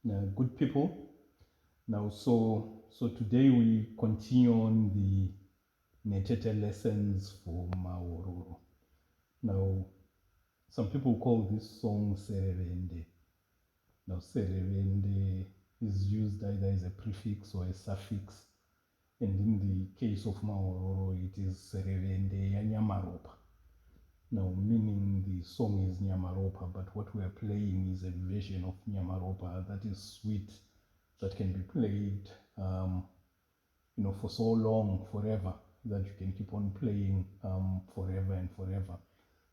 Good people. Now, so today we continue on the Nhetete lessons for Mahororo. Now, some people call this song Serevende. Now, Serevende is used either as a prefix or a suffix, and in the case of Mahororo, it is Serevende ya Nyamaropa. Now, meaning the song is Nyamaropa, but what we are playing is a version of Nyamaropa that is sweet, that can be played, for so long, forever, that you can keep on playing forever and forever.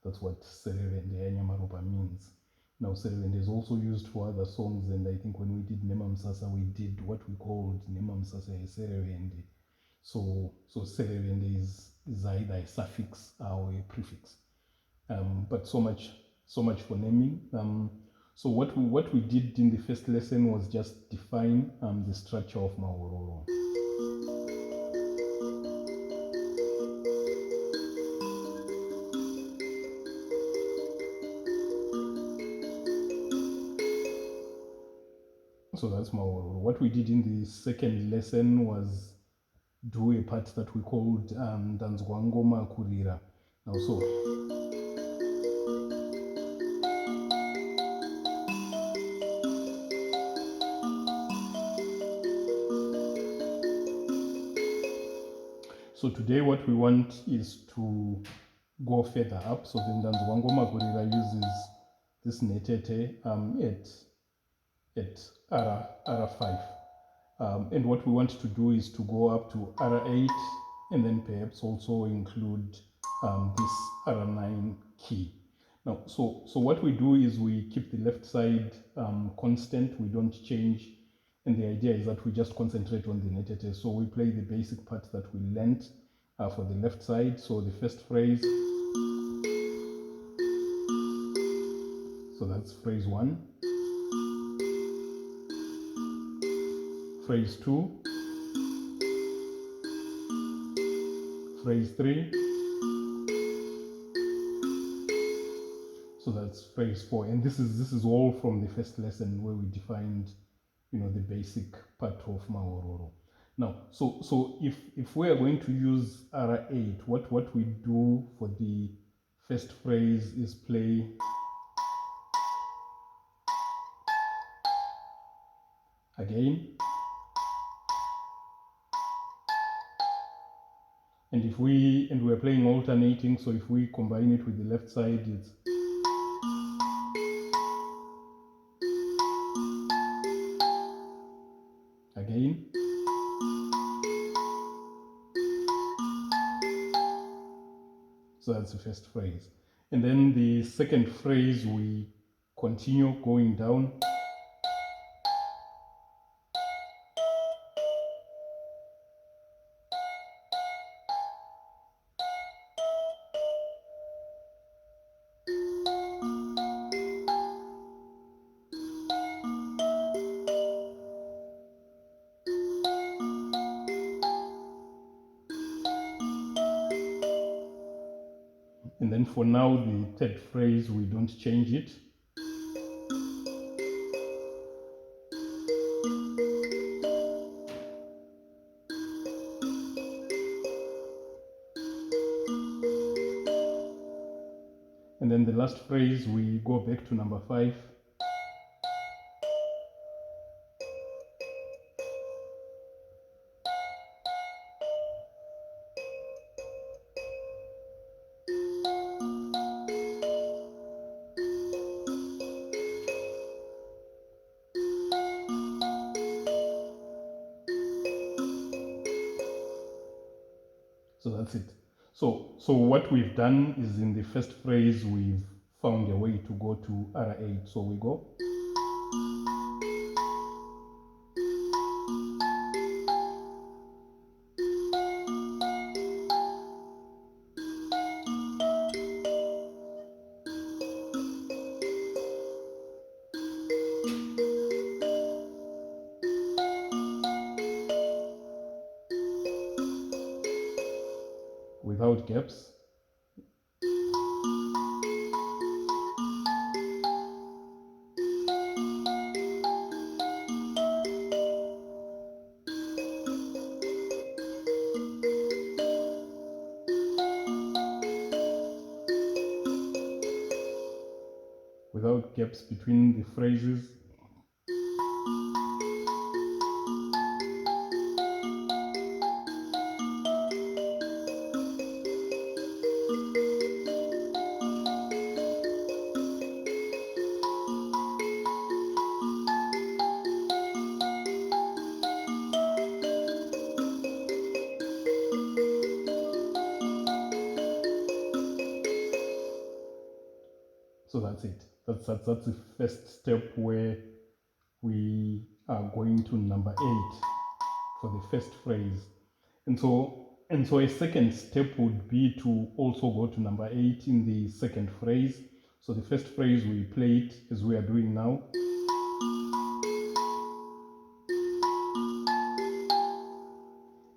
That's what Serevende ya Nyamaropa means. Now, Serevende is also used for other songs, and I think when we did Nema Msasa, we did what we called Nema Msasa ya Serevende. So Serevende is either a suffix or a prefix. But so much for naming. So what we did in the first lesson was just define the structure of Mahororo. So that's Mahororo. What we did in the second lesson was do a part that we called Danzwangoma Kurira. Now, So today what we want is to go further up. So then Danzwangoma Kurira uses this Nhetete at R5. And what we want to do is to go up to R8 and then perhaps also include this R9 key. Now, so what we do is we keep the left side constant, we don't change, and the idea is that we just concentrate on the Nhetete. So we play the basic part that we learned for the left side. So the first phrase, so that's phrase 1. Phrase 2, phrase 3, so that's phrase 4, and this is all from the first lesson where we defined, the basic part of Mahororo. Now, so if we are going to use R8, what we do for the first phrase is play again. And we're playing alternating, so if we combine it with the left side, it's again. So that's the first phrase. And then the second phrase, we continue going down. And then for now, the third phrase, we don't change it. And then the last phrase, we go back to number 5. So that's it. So what we've done is in the first phrase, we've found a way to go to R8. So we go. Without gaps. gaps between the phrases. So that's it. That's the first step, where we are going to number 8 for the first phrase. And so a second step would be to also go to number 8 in the second phrase. So the first phrase, we play it as we are doing now.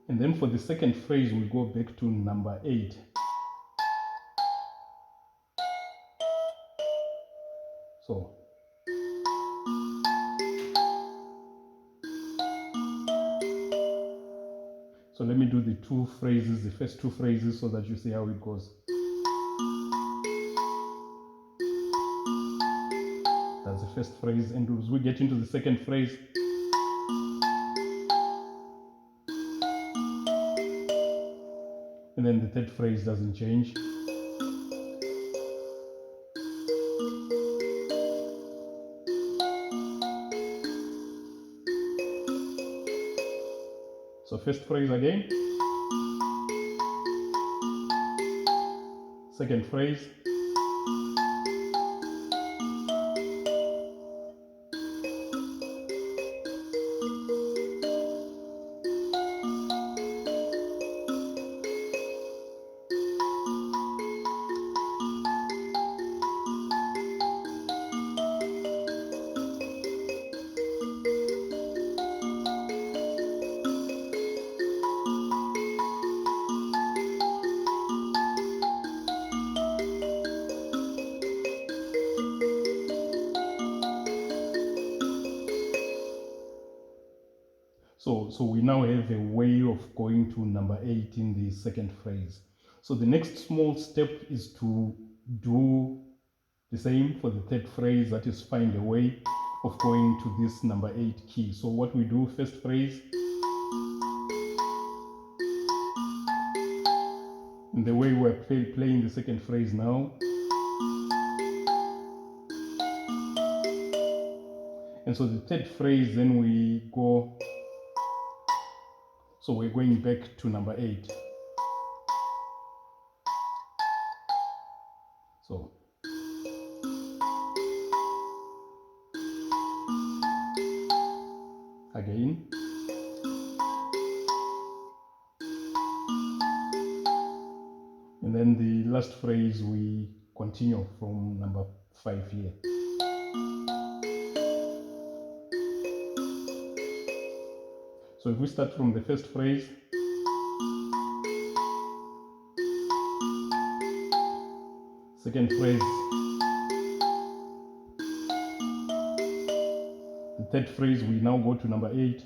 And then for the second phrase, we go back to number 8. So let me do the two phrases, the first two phrases, so that you see how it goes. That's the first phrase. And as we get into the second phrase, and then the third phrase doesn't change. So first phrase again. Second phrase. So we now have a way of going to number 8 in the second phrase. So the next small step is to do the same for the third phrase, that is, find a way of going to this number 8 key. So what we do, first phrase, and the way we're playing the second phrase now. And so the third phrase, then we go. So we're going back to number 8. So again. And then the last phrase, we continue from number 5 here. So if we start from the first phrase, second phrase, the third phrase, we now go to number 8.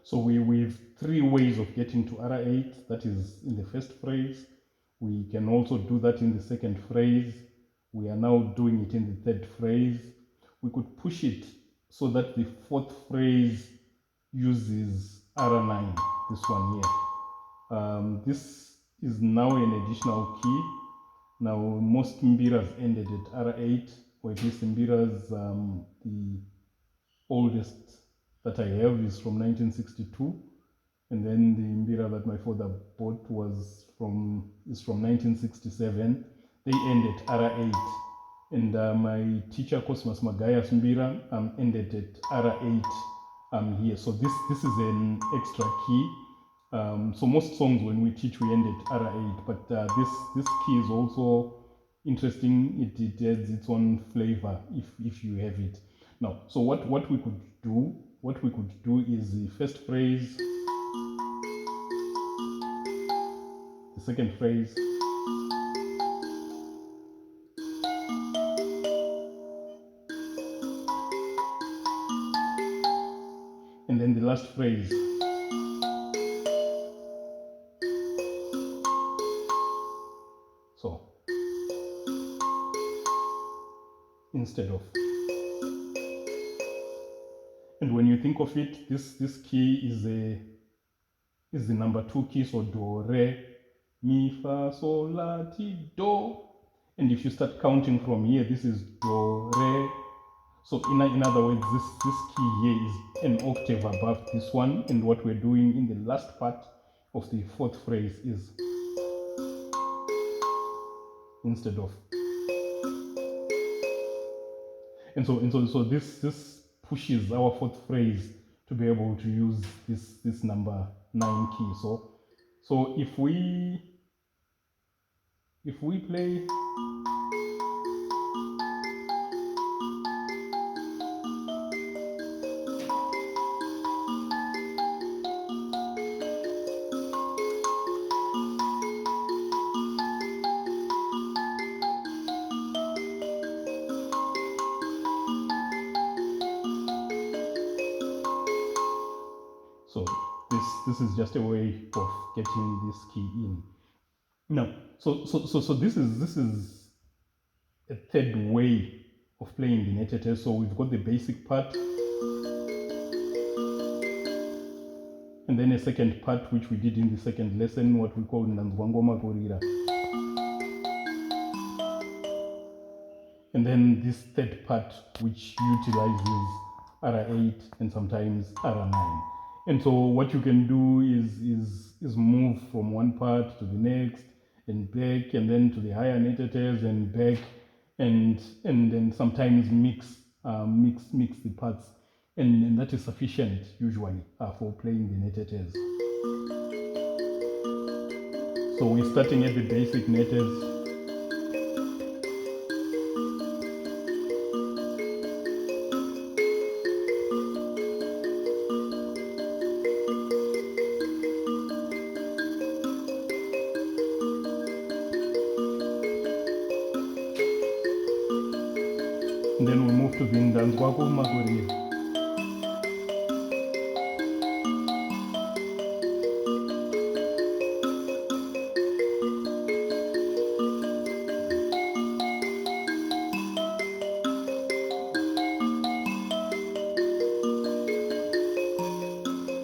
So we have 3 ways of getting to R8. That is in the first phrase. We can also do that in the second phrase. We are now doing it in the third phrase. We could push it so that the fourth phrase uses R9, this one here. is now an additional key. Now, most Mbiras ended at R8, or at least Mbiras, the oldest that I have is from 1962. And then the Mbira that my father bought is from 1967. They end at R8. And my teacher, Cosmas Magayas Mbira, ended at R8 here. So this is an extra key. So most songs when we teach, we end at R8, but this key is also interesting. It adds its own flavor if you have it. Now, so what we could do is the first phrase, the second phrase, and then the last phrase. So instead of. And when you think of it, this key is the number 2 key, so do, re, mi, fa, sol, la, ti, do. And if you start counting from here, this is do, re. So in other words, this key here is an octave above this one. And what we're doing in the last part of the fourth phrase is instead of. And so this pushes our fourth phrase to be able to use this number 9 key. So if we play, so this is just a way of getting this key in. Now, so this is a third way of playing the Nhetete. So we've got the basic part, and then a second part which we did in the second lesson, what we call Nanzwangoma Gorira. And then this third part which utilizes R8 and sometimes R9. And so what you can do is move from one part to the next and back, and then to the higher Nhetetes and back, and then sometimes mix the parts, and that is sufficient usually for playing the Nhetetes. So we're starting at the basic Nhetes. And then we move to the Ndanzwako Magorira.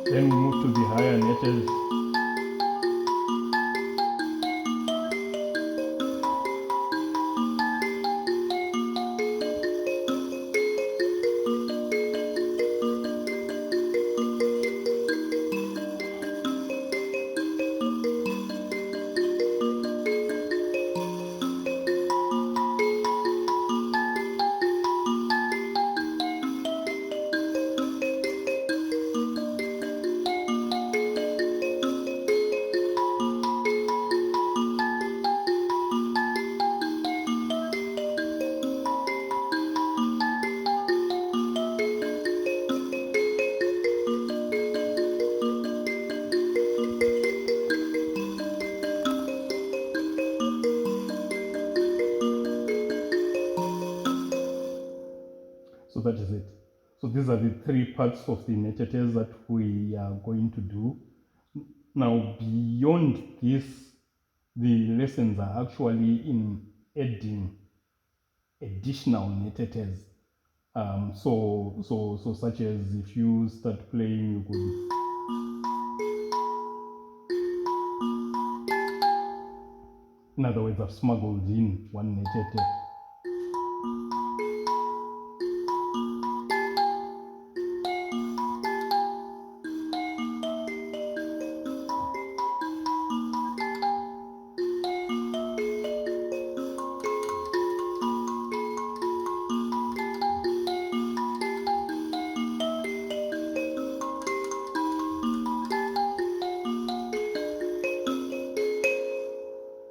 Then we move to the higher Nhetes. So that is it. So these are the 3 parts of the Nhetetes that we are going to do. Now, beyond this, the lessons are actually in adding additional Nhetetes. So such as if you start playing, you could In other words, I've smuggled in one Nhetete.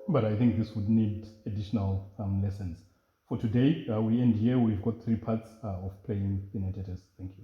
But I think this would need additional lessons. For today, we end here. We've got 3 parts of playing the Nhetetes. Thank you.